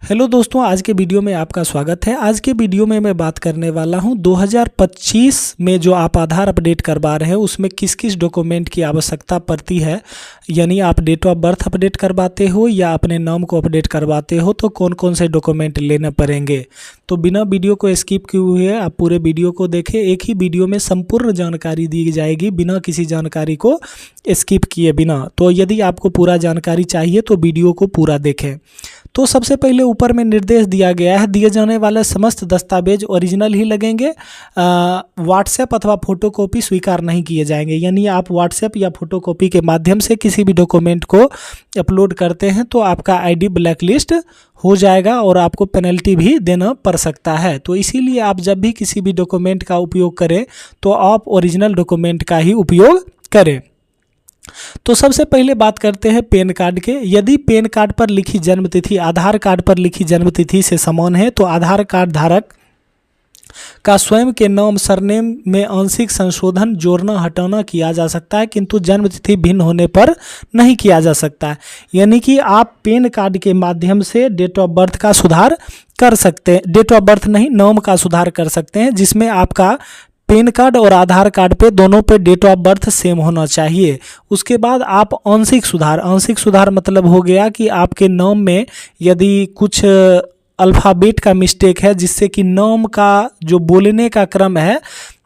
Hello दोस्तों, आज के वीडियो में आपका स्वागत है। आज के वीडियो में मैं बात करने वाला हूं 2025 में जो आप आधार अपडेट करवा रहे हैं उसमें किस किस डॉक्यूमेंट की आवश्यकता पड़ती है। यानी आप डेट ऑफ बर्थ अपडेट करवाते हो या अपने नाम को अपडेट करवाते हो तो कौन कौन से डॉक्यूमेंट लेने पड़ेंगे। तो बिना वीडियो को स्किप किए हुए आप पूरे वीडियो को देखें। एक ही वीडियो में संपूर्ण जानकारी दी जाएगी बिना किसी जानकारी को स्किप किए बिना। तो यदि आपको पूरा जानकारी चाहिए तो वीडियो को पूरा देखें। तो सबसे पहले ऊपर में निर्देश दिया गया है, दिए जाने वाले समस्त दस्तावेज ओरिजिनल ही लगेंगे। व्हाट्सएप अथवा फोटोकॉपी स्वीकार नहीं किए जाएंगे। यानी आप व्हाट्सएप या फोटोकॉपी के माध्यम से किसी भी डॉक्यूमेंट को अपलोड करते हैं तो आपका आईडी ब्लैकलिस्ट हो जाएगा और आपको पेनल्टी भी देना पड़ सकता है। तो इसीलिए आप जब भी किसी भी डॉक्यूमेंट का उपयोग करें तो आप ओरिजिनल डॉक्यूमेंट का ही उपयोग करें। तो सबसे पहले बात करते हैं पैन कार्ड के। यदि पैन कार्ड पर लिखी जन्मतिथि आधार कार्ड पर लिखी जन्मतिथि से समान है तो आधार कार्ड धारक का स्वयं के नाम सरनेम में आंशिक संशोधन जोड़ना हटाना किया जा सकता है, किंतु जन्मतिथि भिन्न होने पर नहीं किया जा सकता है। यानी कि आप पैन कार्ड के माध्यम से डेट ऑफ बर्थ का सुधार कर सकते हैं, डेट ऑफ बर्थ नहीं नाम का सुधार कर सकते हैं, जिसमें आपका पैन कार्ड और आधार कार्ड पे दोनों पे डेट ऑफ बर्थ सेम होना चाहिए। उसके बाद आप आंशिक सुधार मतलब हो गया कि आपके नाम में यदि कुछ अल्फ़ाबेट का मिस्टेक है जिससे कि नाम का जो बोलने का क्रम है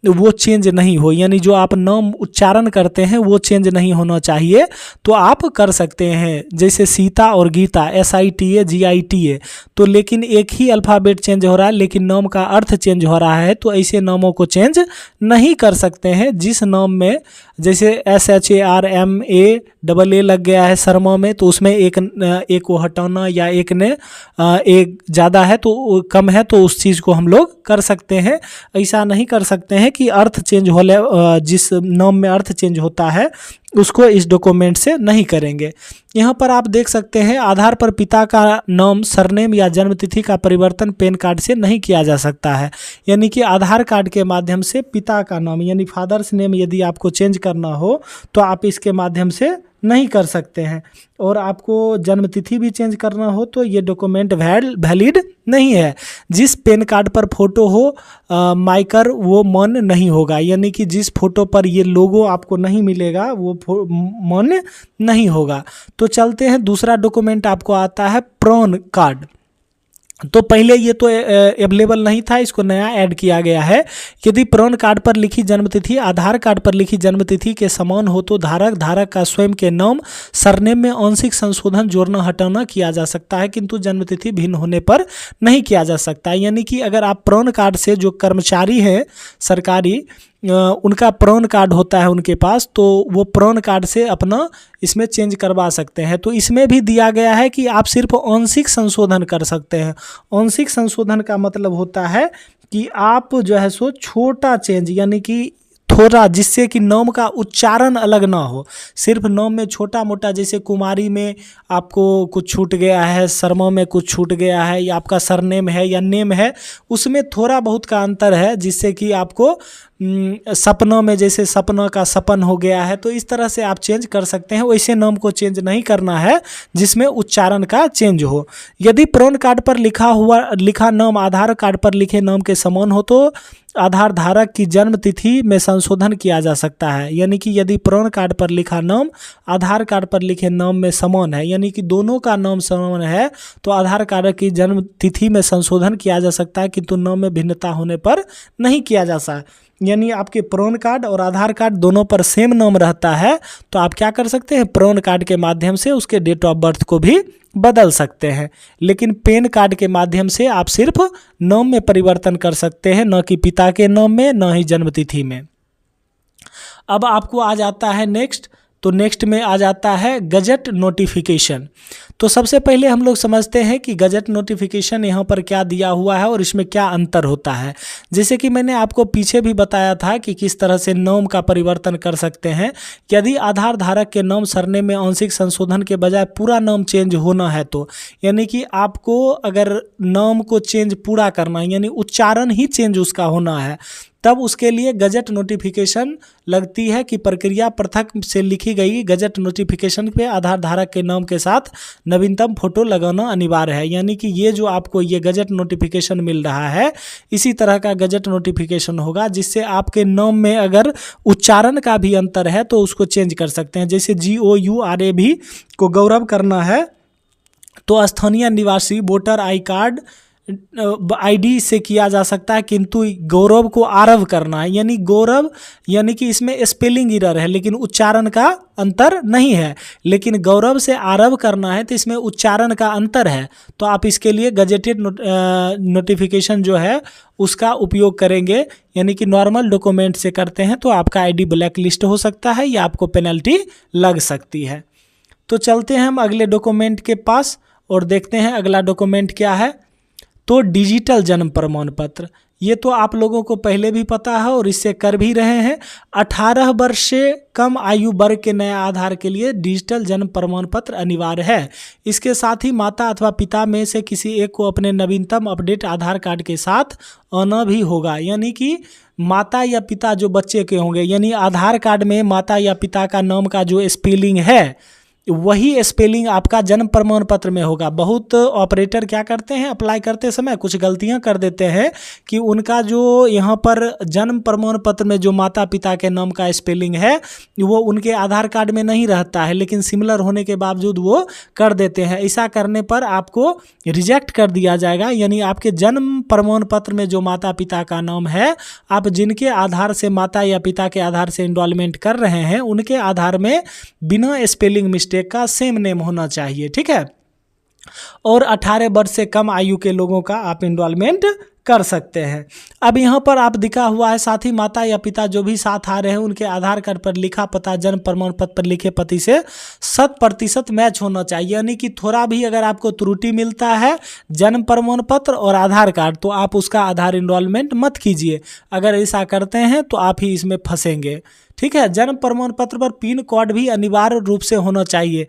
वो चेंज नहीं हो, यानी जो आप नाम उच्चारण करते हैं वो चेंज नहीं होना चाहिए, तो आप कर सकते हैं। जैसे सीता और गीता SITA GITA, तो लेकिन एक ही अल्फ़ाबेट चेंज हो रहा है लेकिन नाम का अर्थ चेंज हो रहा है, तो ऐसे नामों को चेंज नहीं कर सकते हैं। जिस नाम में जैसे SHARMA लग गया है शर्मा में, तो उसमें एक को हटाना या एक ने एक ज़्यादा है तो कम है तो उस चीज़ को हम लोग कर सकते हैं। ऐसा नहीं कर सकते हैं कि अर्थ चेंज हो ले, जिस नाम में अर्थ चेंज होता है उसको इस डॉक्यूमेंट से नहीं करेंगे। यहाँ पर आप देख सकते हैं आधार पर पिता का नाम सरनेम या जन्मतिथि का परिवर्तन पैन कार्ड से नहीं किया जा सकता है। यानी कि आधार कार्ड के माध्यम से पिता का नाम यानी फादर्स नेम यदि आपको चेंज करना हो तो आप इसके माध्यम से नहीं कर सकते हैं। और आपको जन्मतिथि भी चेंज करना हो तो ये डॉक्यूमेंट वैलिड नहीं है। जिस पैन कार्ड पर फोटो हो माइकर वो मान्य नहीं होगा, यानी कि जिस फोटो पर ये लोगो आपको नहीं मिलेगा वो मान्य नहीं होगा। तो चलते हैं, दूसरा डॉक्यूमेंट आपको आता है पैन कार्ड। तो पहले ये तो अवेलेबल नहीं था, इसको नया ऐड किया गया है। यदि पैन कार्ड पर लिखी जन्मतिथि आधार कार्ड पर लिखी जन्मतिथि के समान हो तो धारक का स्वयं के नाम सरनेम में आंशिक संशोधन जोड़ना हटाना किया जा सकता है, किंतु जन्मतिथि भिन्न होने पर नहीं किया जा सकता। यानी कि अगर आप पैन कार्ड से जो कर्मचारी हैं सरकारी उनका पैन कार्ड होता है उनके पास, तो वो पैन कार्ड से अपना इसमें चेंज करवा सकते हैं। तो इसमें भी दिया गया है कि आप सिर्फ आंशिक संशोधन कर सकते हैं। आंशिक संशोधन का मतलब होता है कि आप जो है सो छोटा चेंज यानी कि थोड़ा, जिससे कि नाम का उच्चारण अलग ना हो, सिर्फ नाम में छोटा मोटा, जैसे कुमारी में आपको कुछ छूट गया है, शर्मा में कुछ छूट गया है, या आपका सरनेम है या नेम है उसमें थोड़ा बहुत का अंतर है, जिससे कि आपको सपना में जैसे सपना का सपन हो गया है, तो इस तरह से आप चेंज कर सकते हैं। वैसे नाम को चेंज नहीं करना है जिसमें उच्चारण का चेंज हो। यदि पैन कार्ड पर लिखा नाम आधार कार्ड पर लिखे नाम के समान हो तो आधार धारक की जन्म तिथि में संशोधन किया जा सकता है। यानी कि यदि पैन कार्ड पर लिखा नाम आधार कार्ड पर लिखे नाम में समान है, यानी कि दोनों का नाम समान है, तो आधार कार्ड की जन्म तिथि में संशोधन किया जा सकता है, किंतु नाम में भिन्नता होने पर नहीं किया जा सकता। यानी आपके पैन कार्ड और आधार कार्ड दोनों पर सेम नाम रहता है तो आप क्या कर सकते हैं, पैन कार्ड के माध्यम से उसके डेट ऑफ बर्थ को भी बदल सकते हैं। लेकिन पैन कार्ड के माध्यम से आप सिर्फ नाम में परिवर्तन कर सकते हैं, न कि पिता के नाम में, न ही जन्मतिथि में। अब आपको आ जाता है नेक्स्ट, तो नेक्स्ट में आ जाता है गजट नोटिफिकेशन। तो सबसे पहले हम लोग समझते हैं कि गजट नोटिफिकेशन यहाँ पर क्या दिया हुआ है और इसमें क्या अंतर होता है। जैसे कि मैंने आपको पीछे भी बताया था कि किस तरह से नाम का परिवर्तन कर सकते हैं। यदि आधार धारक के नाम सरनेम में आंशिक संशोधन के बजाय पूरा नाम चेंज होना है तो, यानी कि आपको अगर नाम को चेंज पूरा करना है यानी उच्चारण ही चेंज उसका होना है, तब उसके लिए गजट नोटिफिकेशन लगती है कि प्रक्रिया पृथक से लिखी गई गजट नोटिफिकेशन पे आधार धारक के नाम के साथ नवीनतम फोटो लगाना अनिवार्य है। यानी कि ये जो आपको ये गजट नोटिफिकेशन मिल रहा है इसी तरह का गजट नोटिफिकेशन होगा, जिससे आपके नाम में अगर उच्चारण का भी अंतर है तो उसको चेंज कर सकते हैं। जैसे GOURA भी को गौरव करना है तो स्थानीय निवासी वोटर आई कार्ड ID से किया जा सकता है, किंतु गौरव को आरव करना है, यानी गौरव यानी कि इसमें स्पेलिंग एरर है लेकिन उच्चारण का अंतर नहीं है। लेकिन गौरव से आरव करना है तो इसमें उच्चारण का अंतर है, तो आप इसके लिए गजेटेड नोटिफिकेशन जो है उसका उपयोग करेंगे। यानी कि नॉर्मल डॉक्यूमेंट से करते हैं तो आपका ID ब्लैक लिस्ट हो सकता है या आपको पेनल्टी लग सकती है। तो चलते हैं हम अगले डॉक्यूमेंट के पास और देखते हैं अगला डॉक्यूमेंट क्या है। तो डिजिटल जन्म प्रमाण पत्र, ये तो आप लोगों को पहले भी पता है और इससे कर भी रहे हैं। 18 वर्ष से कम आयु वर्ग के नए आधार के लिए डिजिटल जन्म प्रमाण पत्र अनिवार्य है। इसके साथ ही माता अथवा पिता में से किसी एक को अपने नवीनतम अपडेट आधार कार्ड के साथ आना भी होगा। यानी कि माता या पिता जो बच्चे के होंगे, यानी आधार कार्ड में माता या पिता का नाम का जो स्पेलिंग है वही स्पेलिंग आपका जन्म प्रमाण पत्र में होगा। बहुत ऑपरेटर क्या करते हैं, अप्लाई करते समय कुछ गलतियां कर देते हैं कि उनका जो यहाँ पर जन्म प्रमाण पत्र में जो माता पिता के नाम का स्पेलिंग है वो उनके आधार कार्ड में नहीं रहता है, लेकिन सिमिलर होने के बावजूद वो कर देते हैं। ऐसा करने पर आपको रिजेक्ट कर दिया जाएगा। यानी आपके जन्म प्रमाण पत्र में जो माता पिता का नाम है, आप जिनके आधार से माता या पिता के आधार से इनरोलमेंट कर रहे हैं उनके आधार में बिना स्पेलिंग मिस्टेक का सेम नेम होना चाहिए, ठीक है। और 18 वर्ष से कम आयु के लोगों का आप इनरोलमेंट कर सकते हैं। अब यहाँ पर आप दिखा हुआ है, साथ ही माता या पिता जो भी साथ आ रहे हैं उनके आधार कार्ड पर लिखा पता जन्म प्रमाण पत्र पर लिखे पते से 100% मैच होना चाहिए। यानी कि थोड़ा भी अगर आपको त्रुटि मिलता है जन्म प्रमाण पत्र और आधार कार्ड तो आप उसका आधार इनरोलमेंट मत कीजिए। अगर ऐसा करते हैं तो आप ही इसमें फंसेंगे, ठीक है। जन्म प्रमाण पत्र पर पिन कोड भी अनिवार्य रूप से होना चाहिए।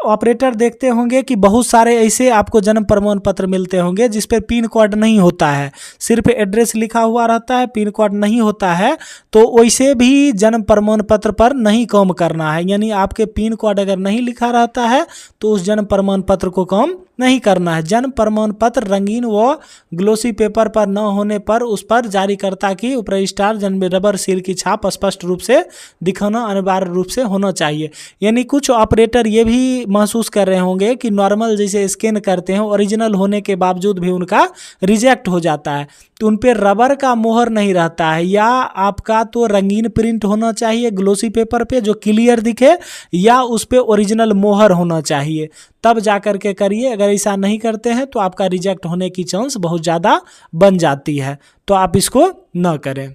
ऑपरेटर देखते होंगे कि बहुत सारे ऐसे आपको जन्म प्रमाण पत्र मिलते होंगे जिस पर पिन कोड नहीं होता है, सिर्फ एड्रेस लिखा हुआ रहता है, पिन कोड नहीं होता है। तो वैसे भी जन्म प्रमाण पत्र पर नहीं काम करना है। यानी आपके पिन कोड अगर नहीं लिखा रहता है तो उस जन्म प्रमाण पत्र को काम नहीं करना है। जन्म प्रमाण पत्र रंगीन व ग्लोसी पेपर पर न होने पर उस पर जारीकर्ता की उपरजिस्ट्रार जन्म रबर सील की छाप स्पष्ट रूप से दिखाना अनिवार्य रूप से होना चाहिए। यानी कुछ ऑपरेटर ये भी महसूस कर रहे होंगे कि नॉर्मल जैसे स्कैन करते हैं ओरिजिनल होने के बावजूद भी उनका रिजेक्ट हो जाता है, तो उन पे रबर का मोहर नहीं रहता है। या आपका तो रंगीन प्रिंट होना चाहिए ग्लोसी पेपर पे जो क्लियर दिखे, या उस पे ओरिजिनल मोहर होना चाहिए, तब जा कर के करिए। अगर ऐसा नहीं करते हैं तो आपका रिजेक्ट होने की चांस बहुत ज़्यादा बन जाती है, तो आप इसको न करें।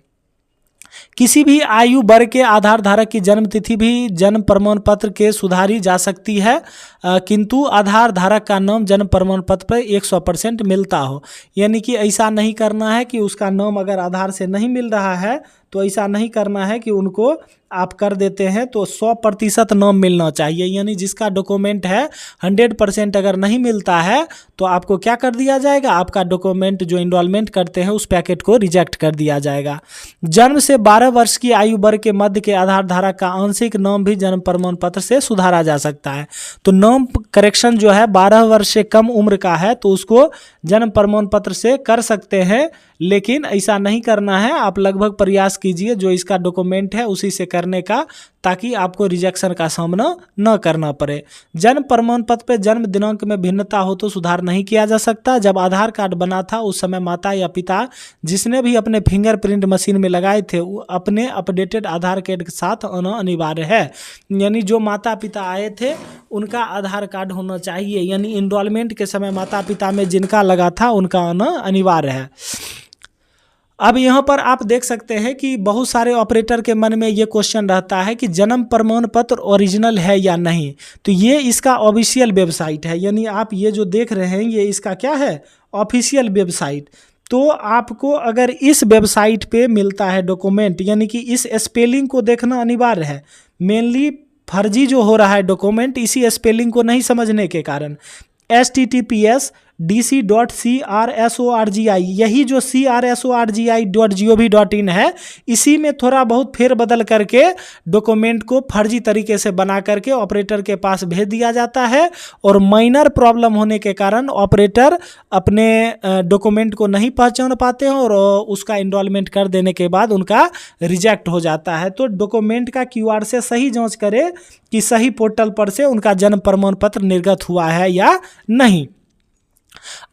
किसी भी आयु वर्ग के आधार धारक की जन्म तिथि भी जन्म प्रमाण पत्र के सुधारी जा सकती है, किंतु आधार धारक का नाम जन्म प्रमाण पत्र पर 100% मिलता हो। यानी कि ऐसा नहीं करना है कि उसका नाम अगर आधार से नहीं मिल रहा है तो ऐसा नहीं करना है कि उनको आप कर देते हैं, तो 100% नाम मिलना चाहिए। यानी जिसका डॉक्यूमेंट है 100% अगर नहीं मिलता है तो आपको क्या कर दिया जाएगा, आपका डॉक्यूमेंट जो इनरोलमेंट करते हैं उस पैकेट को रिजेक्ट कर दिया जाएगा। जन्म से 12 वर्ष की आयु वर्ग के मध्य के आधार धारक का आंशिक नाम भी जन्म प्रमाण पत्र से सुधारा जा सकता है। तो नाम करेक्शन जो है 12 वर्ष से कम उम्र का है तो उसको जन्म प्रमाण पत्र से कर सकते हैं, लेकिन ऐसा नहीं करना है। आप लगभग प्रयास कीजिए जो इसका डॉक्यूमेंट है उसी से करने का, ताकि आपको रिजेक्शन का सामना न करना पड़े। जन्म प्रमाण पत्र पर जन्म दिनांक में भिन्नता हो तो सुधार नहीं किया जा सकता। जब आधार कार्ड बना था उस समय माता या पिता जिसने भी अपने फिंगरप्रिंट मशीन में लगाए थे वो अपने अपडेटेड आधार कार्ड के साथ आना अनिवार्य है। यानी जो माता पिता आए थे उनका आधार कार्ड होना चाहिए। यानी इनरोलमेंट के समय माता पिता में जिनका लगा था उनका आना अनिवार्य है। अब यहाँ पर आप देख सकते हैं कि बहुत सारे ऑपरेटर के मन में ये क्वेश्चन रहता है कि जन्म प्रमाण पत्र ओरिजिनल है या नहीं। तो ये इसका ऑफिशियल वेबसाइट है, यानी आप ये जो देख रहे हैं ये इसका क्या है, ऑफिशियल वेबसाइट। तो आपको अगर इस वेबसाइट पे मिलता है डॉक्यूमेंट, यानी कि इस स्पेलिंग को देखना अनिवार्य है। मेनली फर्जी जो हो रहा है डॉक्यूमेंट इसी स्पेलिंग को नहीं समझने के कारण। https dc.crsorgi, यही जो crsorgi.gov.in है, इसी में थोड़ा बहुत फेरबदल करके डॉक्यूमेंट को फर्जी तरीके से बना करके ऑपरेटर के पास भेज दिया जाता है और माइनर प्रॉब्लम होने के कारण ऑपरेटर अपने डॉक्यूमेंट को नहीं पहचान पाते हैं और उसका इनरोलमेंट कर देने के बाद उनका रिजेक्ट हो जाता है। तो डॉक्यूमेंट का QR से सही जांच करें कि सही पोर्टल पर से उनका जन्म प्रमाण पत्र निर्गत हुआ है या नहीं।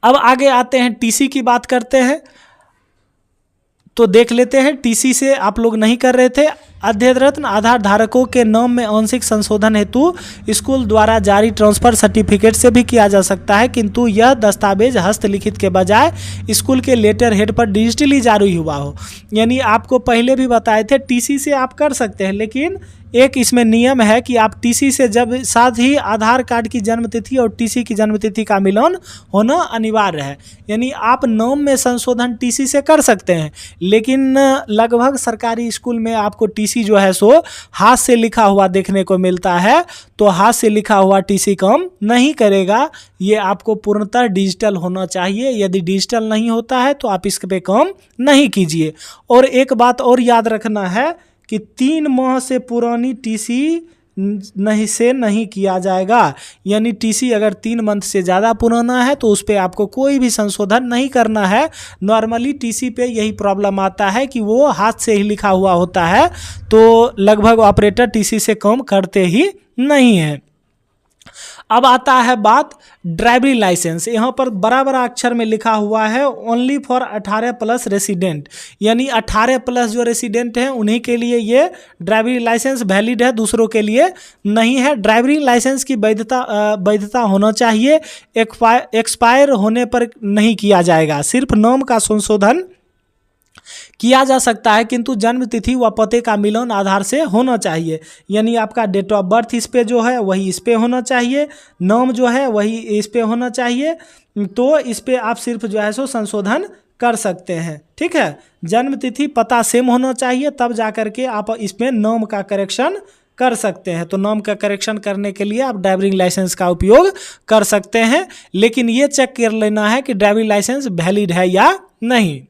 अब आगे आते हैं, टीसी की बात करते हैं। तो देख लेते हैं, टीसी से आप लोग नहीं कर रहे थे। अध्ययनरत आधार धारकों के नाम में आंशिक संशोधन हेतु स्कूल द्वारा जारी ट्रांसफर सर्टिफिकेट से भी किया जा सकता है, किंतु यह दस्तावेज हस्तलिखित के बजाय स्कूल के लेटर हेड पर डिजिटली जारी हुआ हो। यानी आपको पहले भी बताए थे टीसी से आप कर सकते हैं, लेकिन एक इसमें नियम है कि आप टीसी से जब साथ ही आधार कार्ड की जन्मतिथि और टीसी की जन्मतिथि का मिलान होना अनिवार्य है। यानी आप नाम में संशोधन टीसी से कर सकते हैं, लेकिन लगभग सरकारी स्कूल में आपको टीसी जो है सो हाथ से लिखा हुआ देखने को मिलता है। तो हाथ से लिखा हुआ टीसी काम नहीं करेगा, ये आपको पूर्णतः डिजिटल होना चाहिए। यदि डिजिटल नहीं होता है तो आप इस पे काम नहीं कीजिए। और एक बात और याद रखना है कि 3 माह से पुरानी टीसी नहीं किया जाएगा। यानी टीसी अगर 3 मंथ से ज़्यादा पुराना है तो उस पर आपको कोई भी संशोधन नहीं करना है। नॉर्मली टीसी पे यही प्रॉब्लम आता है कि वो हाथ से ही लिखा हुआ होता है, तो लगभग ऑपरेटर टीसी से काम करते ही नहीं है। अब आता है बात ड्राइविंग लाइसेंस। यहाँ पर बड़ा बड़ा अक्षर में लिखा हुआ है ओनली फॉर 18+ रेसिडेंट, यानी 18+ जो रेसिडेंट हैं उन्हीं के लिए ड्राइविंग लाइसेंस वैलिड है, दूसरों के लिए नहीं है। ड्राइविंग लाइसेंस की वैधता होना चाहिए, एक्सपायर होने पर नहीं किया जाएगा। सिर्फ नाम का संशोधन किया जा सकता है, किंतु जन्म तिथि व पते का मिलान आधार से होना चाहिए। यानी आपका डेट ऑफ बर्थ इस पे जो है वही इस पे होना चाहिए, नाम जो है वही इस पे होना चाहिए। तो इस पे आप सिर्फ जो है सो संशोधन कर सकते हैं, ठीक है। जन्म तिथि पता सेम होना चाहिए, तब जा करके आप इसमें नाम का करेक्शन कर सकते हैं। तो नाम का करेक्शन करने के लिए आप ड्राइविंग लाइसेंस का उपयोग कर सकते हैं, लेकिन ये चेक कर लेना है कि ड्राइविंग लाइसेंस वैलिड है या नहीं।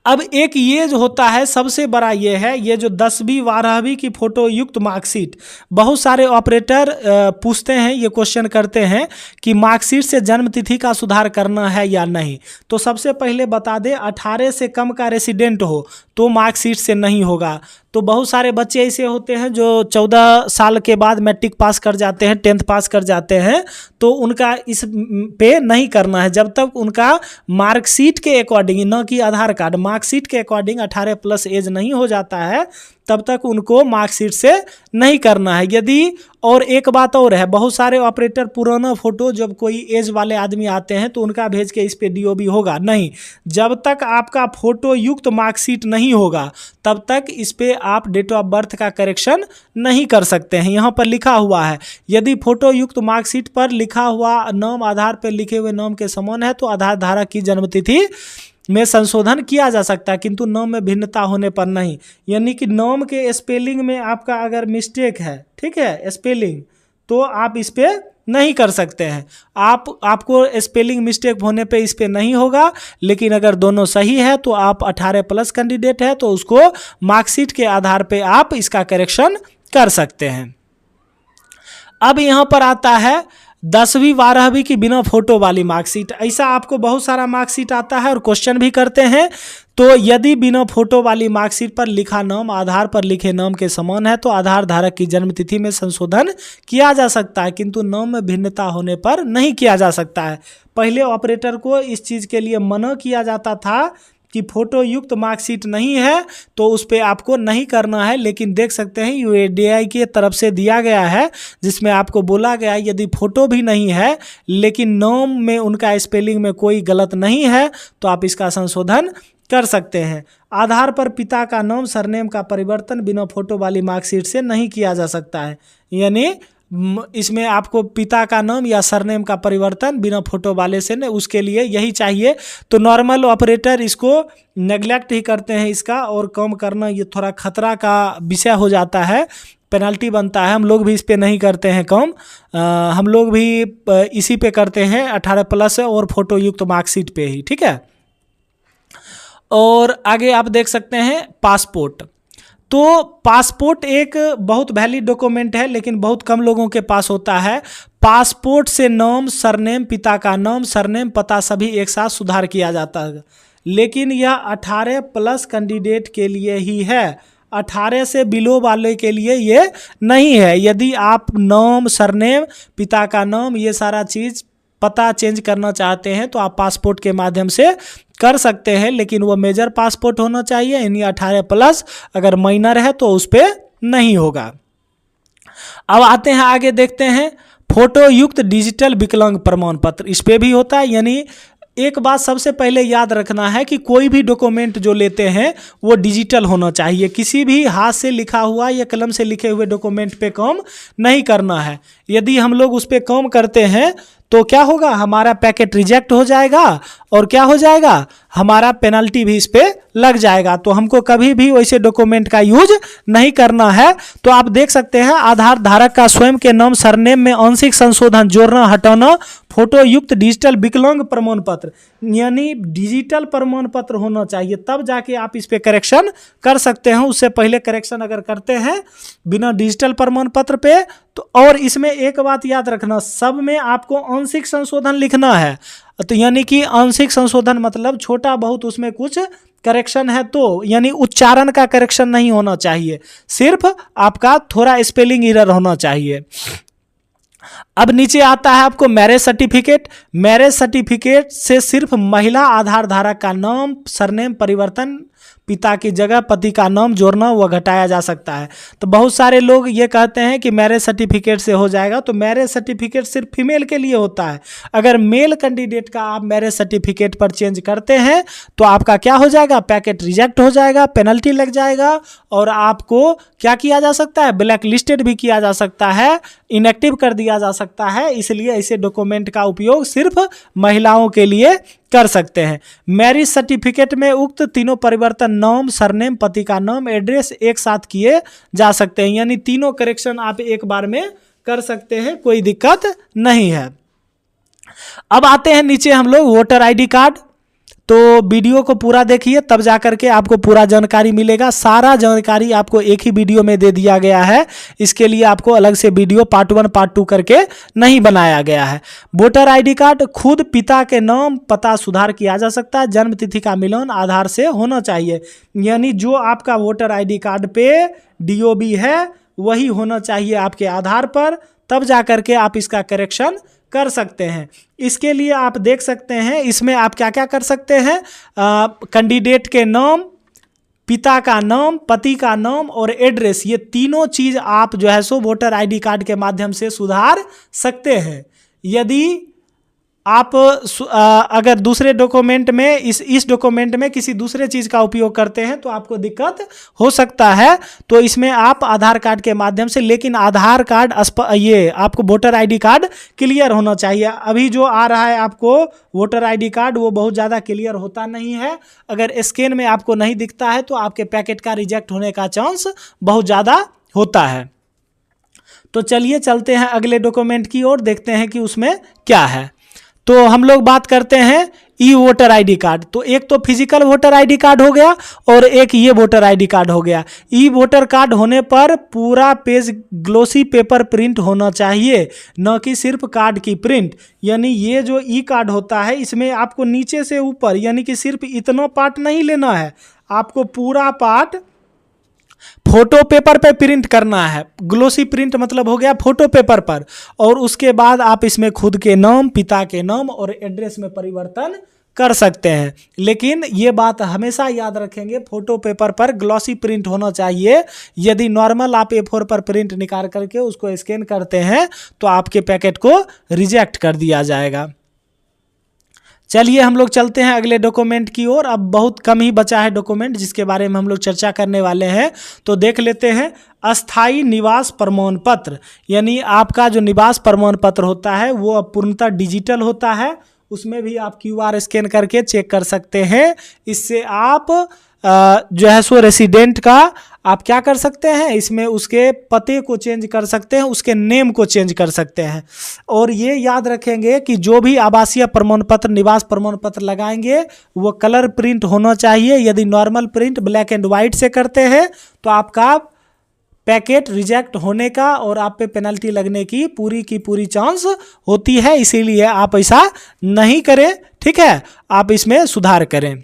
अब एक ये जो होता है सबसे बड़ा ये है, ये जो 10वीं 12वीं की फोटो युक्त मार्कशीट। बहुत सारे ऑपरेटर पूछते हैं, ये क्वेश्चन करते हैं कि मार्कशीट से जन्म तिथि का सुधार करना है या नहीं। तो सबसे पहले बता दें, 18 से कम का रेसिडेंट हो तो मार्कशीट से नहीं होगा। तो बहुत सारे बच्चे ऐसे होते हैं जो 14 साल के बाद मैट्रिक पास कर जाते हैं, 10th पास कर जाते हैं, तो उनका इस पे नहीं करना है। जब तक उनका मार्कशीट के अकॉर्डिंग, न कि आधार कार्ड, मार्कशीट के अकॉर्डिंग 18+ एज नहीं हो जाता है, तब तक उनको मार्कशीट से नहीं करना है। यदि और एक बात और है, बहुत सारे ऑपरेटर पुराना फोटो जब कोई एज वाले आदमी आते हैं तो उनका भेज के इस पे DOB होगा नहीं। जब तक आपका फोटो युक्त मार्कशीट नहीं होगा तब तक इस पे आप डेट ऑफ बर्थ का करेक्शन नहीं कर सकते हैं। यहाँ पर लिखा हुआ है, यदि फोटो युक्त मार्कशीट पर लिखा हुआ नाम आधार पर लिखे हुए नाम के समान है तो आधार धारक की जन्मतिथि में संशोधन किया जा सकता है, किंतु नाम में भिन्नता होने पर नहीं। यानी कि नाम के स्पेलिंग में आपका अगर मिस्टेक है, ठीक है, स्पेलिंग, तो आप इस पे नहीं कर सकते हैं। आपको स्पेलिंग मिस्टेक होने पे इस पे नहीं होगा, लेकिन अगर दोनों सही है तो आप 18+ कैंडिडेट है तो उसको मार्कशीट के आधार पे आप इसका करेक्शन कर सकते हैं। अब यहाँ पर आता है 10वीं 12वीं की बिना फोटो वाली मार्कशीट। ऐसा आपको बहुत सारा मार्कशीट आता है और क्वेश्चन भी करते हैं। तो यदि बिना फोटो वाली मार्कशीट पर लिखा नाम आधार पर लिखे नाम के समान है तो आधार धारक की जन्मतिथि में संशोधन किया जा सकता है, किंतु नाम में भिन्नता होने पर नहीं किया जा सकता है। पहले ऑपरेटर को इस चीज़ के लिए मना किया जाता था कि फोटो युक्त मार्कशीट नहीं है तो उस पर आपको नहीं करना है, लेकिन देख सकते हैं UIDAI की तरफ से दिया गया है जिसमें आपको बोला गया है यदि फोटो भी नहीं है लेकिन नाम में उनका स्पेलिंग में कोई गलत नहीं है तो आप इसका संशोधन कर सकते हैं। आधार पर पिता का नाम सरनेम का परिवर्तन बिना फोटो वाली मार्कशीट से नहीं किया जा सकता है। यानी इसमें आपको पिता का नाम या सरनेम का परिवर्तन बिना फोटो वाले से नहीं, उसके लिए यही चाहिए। तो नॉर्मल ऑपरेटर इसको नेग्लेक्ट ही करते हैं इसका, और कम करना ये थोड़ा खतरा का विषय हो जाता है। पेनल्टी बनता है। हम लोग भी इस पे नहीं करते हैं कम, हम लोग भी इसी पे करते हैं 18+ और फोटो युक्त मार्कशीट पे ही, ठीक है। और आगे आप देख सकते हैं पासपोर्ट। तो पासपोर्ट एक बहुत वैलिड डॉक्यूमेंट है, लेकिन बहुत कम लोगों के पास होता है। पासपोर्ट से नाम, सरनेम, पिता का नाम, सरनेम, पता सभी एक साथ सुधार किया जाता है, लेकिन यह 18+ कैंडिडेट के लिए ही है, 18 से बिलो वाले के लिए ये नहीं है। यदि आप नाम, सरनेम, पिता का नाम, ये सारा चीज़ पता चेंज करना चाहते हैं तो आप पासपोर्ट के माध्यम से कर सकते हैं, लेकिन वो मेजर पासपोर्ट होना चाहिए, यानी 18+। अगर माइनर है तो उस पर नहीं होगा। अब आते हैं आगे, देखते हैं फोटो युक्त डिजिटल विकलांग प्रमाण पत्र। इस पे भी होता है। यानी एक बात सबसे पहले याद रखना है कि कोई भी डॉक्यूमेंट जो लेते हैं वो डिजिटल होना चाहिए। किसी भी हाथ से लिखा हुआ या कलम से लिखे हुए डॉक्यूमेंट पे काम नहीं करना है। यदि हम लोग उस पर काम करते हैं तो क्या होगा, हमारा पैकेट रिजेक्ट हो जाएगा और क्या हो जाएगा, हमारा पेनल्टी भी इस पे लग जाएगा। तो हमको कभी भी वैसे डॉक्यूमेंट का यूज नहीं करना है। तो आप देख सकते हैं आधार धारक का स्वयं के नाम, सरनेम में आंशिक संशोधन, जोड़ना, हटाना, फोटो युक्त डिजिटल विकलांग प्रमाण पत्र, यानी डिजिटल प्रमाण पत्र होना चाहिए, तब जाके आप इस पे करेक्शन कर सकते हैं। उससे पहले करेक्शन अगर करते हैं बिना डिजिटल प्रमाण पत्र पे तो, और इसमें एक बात याद रखना, सब में आपको आंशिक संशोधन लिखना है। तो यानी कि आंशिक संशोधन मतलब छोटा बहुत उसमें कुछ करेक्शन है तो, यानी उच्चारण का करेक्शन नहीं होना चाहिए, सिर्फ आपका थोड़ा स्पेलिंग एरर होना चाहिए। अब नीचे आता है आपको मैरिज सर्टिफिकेट। मैरिज सर्टिफिकेट से सिर्फ महिला आधार धारक का नाम, सरनेम परिवर्तन, पिता की जगह पति का नाम जोड़ना व घटाया जा सकता है। तो बहुत सारे लोग ये कहते हैं कि मैरिज सर्टिफिकेट से हो जाएगा, तो मैरिज सर्टिफिकेट सिर्फ फीमेल के लिए होता है। अगर मेल कैंडिडेट का आप मैरिज सर्टिफिकेट पर चेंज करते हैं तो आपका क्या हो जाएगा, पैकेट रिजेक्ट हो जाएगा, पेनल्टी लग जाएगा और आपको क्या किया जा सकता है, ब्लैक लिस्टेड भी किया जा सकता है, इनएक्टिव कर दिया जा सकता है। इसलिए ऐसे डॉक्यूमेंट का उपयोग सिर्फ महिलाओं के लिए कर सकते हैं। मैरिज सर्टिफिकेट में उक्त तीनों परिवर्तन, नाम, सरनेम, पति का नाम, एड्रेस एक साथ किए जा सकते हैं, यानी तीनों करेक्शन आप एक बार में कर सकते हैं, कोई दिक्कत नहीं है। अब आते हैं नीचे हम लोग वोटर आईडी कार्ड। तो वीडियो को पूरा देखिए, तब जाकर के आपको पूरा जानकारी मिलेगा। सारा जानकारी आपको एक ही वीडियो में दे दिया गया है, इसके लिए आपको अलग से वीडियो पार्ट 1 पार्ट 2 करके नहीं बनाया गया है। वोटर आईडी कार्ड, खुद पिता के नाम, पता सुधार किया जा सकता है, जन्म तिथि का मिलान आधार से होना चाहिए, यानी जो आपका वोटर आईडी कार्ड पे DOB है वही होना चाहिए आपके आधार पर, तब जाकर के आप इसका करेक्शन कर सकते हैं। इसके लिए आप देख सकते हैं इसमें आप क्या क्या कर सकते हैं, कैंडिडेट के नाम, पिता का नाम, पति का नाम और एड्रेस, ये तीनों चीज आप जो है सो वोटर आईडी कार्ड के माध्यम से सुधार सकते हैं। यदि आप अगर दूसरे डॉक्यूमेंट में इस डॉक्यूमेंट में किसी दूसरे चीज़ का उपयोग करते हैं तो आपको दिक्कत हो सकता है। तो इसमें आप आधार कार्ड के माध्यम से, लेकिन आधार कार्ड ये आपको वोटर आईडी कार्ड क्लियर होना चाहिए। अभी जो आ रहा है आपको वोटर आईडी कार्ड वो बहुत ज़्यादा क्लियर होता नहीं है। अगर स्कैन में आपको नहीं दिखता है तो आपके पैकेट का रिजेक्ट होने का चांस बहुत ज़्यादा होता है। तो चलिए चलते हैं अगले डॉक्यूमेंट की ओर, देखते हैं कि उसमें क्या है। तो हम लोग बात करते हैं ई वोटर आईडी कार्ड। तो एक तो फिजिकल वोटर आईडी कार्ड हो गया और एक ये वोटर आईडी कार्ड हो गया। ई वोटर कार्ड होने पर पूरा पेज ग्लोसी पेपर प्रिंट होना चाहिए, न कि सिर्फ कार्ड की प्रिंट। यानी ये जो ई कार्ड होता है इसमें आपको नीचे से ऊपर, यानी कि सिर्फ इतना पार्ट नहीं लेना है, आपको पूरा पार्ट फोटो पेपर पे प्रिंट करना है। ग्लोसी प्रिंट मतलब हो गया फोटो पेपर पर, और उसके बाद आप इसमें खुद के नाम, पिता के नाम और एड्रेस में परिवर्तन कर सकते हैं। लेकिन ये बात हमेशा याद रखेंगे, फोटो पेपर पर ग्लॉसी प्रिंट होना चाहिए। यदि नॉर्मल आप A4 पर प्रिंट निकाल करके उसको स्कैन करते हैं तो आपके पैकेट को रिजेक्ट कर दिया जाएगा। चलिए हम लोग चलते हैं अगले डॉक्यूमेंट की ओर। अब बहुत कम ही बचा है डॉक्यूमेंट जिसके बारे में हम लोग चर्चा करने वाले हैं, तो देख लेते हैं। अस्थाई निवास प्रमाण पत्र, यानी आपका जो निवास प्रमाण पत्र होता है वो अब पूर्णतः डिजिटल होता है। उसमें भी आप QR स्कैन करके चेक कर सकते हैं। इससे आप जो है सो रेसिडेंट का आप क्या कर सकते हैं, इसमें उसके पते को चेंज कर सकते हैं, उसके नेम को चेंज कर सकते हैं। और ये याद रखेंगे कि जो भी आवासीय प्रमाण पत्र, निवास प्रमाण पत्र लगाएंगे वो कलर प्रिंट होना चाहिए। यदि normal print black and white से करते हैं तो आपका पैकेट रिजेक्ट होने का और आप पे पेनल्टी लगने की पूरी चांस होती है। इसीलिए आप ऐसा नहीं करें, ठीक है, आप इसमें सुधार करें।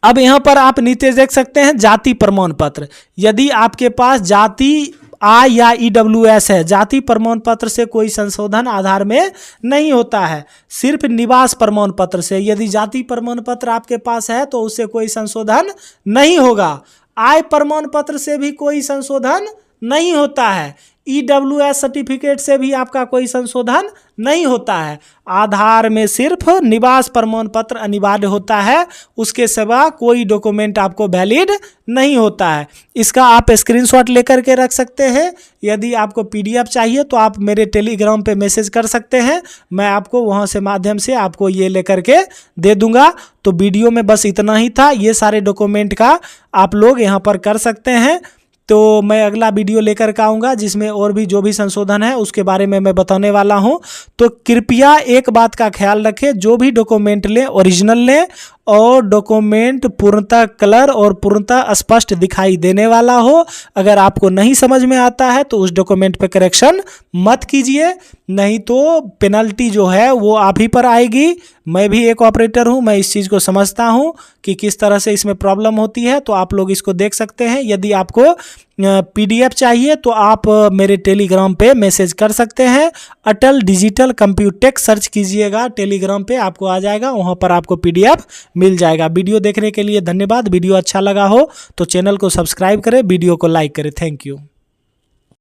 अब यहाँ पर आप नीचे देख सकते हैं जाति प्रमाण पत्र। यदि आपके पास जाति आय या EWS है, जाति प्रमाण पत्र से कोई संशोधन आधार में नहीं होता है, सिर्फ निवास प्रमाण पत्र से। यदि जाति प्रमाण पत्र आपके पास है तो उससे कोई संशोधन नहीं होगा। आय प्रमाण पत्र से भी कोई संशोधन नहीं होता है। EWS सर्टिफिकेट से भी आपका कोई संशोधन नहीं होता है। आधार में सिर्फ निवास प्रमाण पत्र अनिवार्य होता है, उसके सिवा कोई डॉक्यूमेंट आपको वैलिड नहीं होता है। इसका आप स्क्रीनशॉट लेकर के रख सकते हैं। यदि आपको PDF चाहिए तो आप मेरे टेलीग्राम पे मैसेज कर सकते हैं, मैं आपको वहाँ से माध्यम से आपको ये लेकर के दे दूंगा। तो वीडियो में बस इतना ही था, ये सारे डॉक्यूमेंट का आप लोग यहाँ पर कर सकते हैं। तो मैं अगला वीडियो लेकर के आऊँगा जिसमें और भी जो भी संशोधन है उसके बारे में मैं बताने वाला हूँ। तो कृपया एक बात का ख्याल रखें, जो भी डॉक्यूमेंट लें ओरिजिनल लें और डॉक्यूमेंट पूर्णतः कलर और पूर्णतः स्पष्ट दिखाई देने वाला हो। अगर आपको नहीं समझ में आता है तो उस डॉक्यूमेंट पे करेक्शन मत कीजिए, नहीं तो पेनल्टी जो है वो आप ही पर आएगी। मैं भी एक ऑपरेटर हूँ, मैं इस चीज़ को समझता हूँ कि किस तरह से इसमें प्रॉब्लम होती है। तो आप लोग इसको देख सकते हैं। यदि आपको PDF चाहिए तो आप मेरे टेलीग्राम पे मैसेज कर सकते हैं। अटल डिजिटल कंप्यूटेक सर्च कीजिएगा, टेलीग्राम पे आपको आ जाएगा, वहाँ पर आपको PDF मिल जाएगा। वीडियो देखने के लिए धन्यवाद। वीडियो अच्छा लगा हो तो चैनल को सब्सक्राइब करें, वीडियो को लाइक करें। Thank you.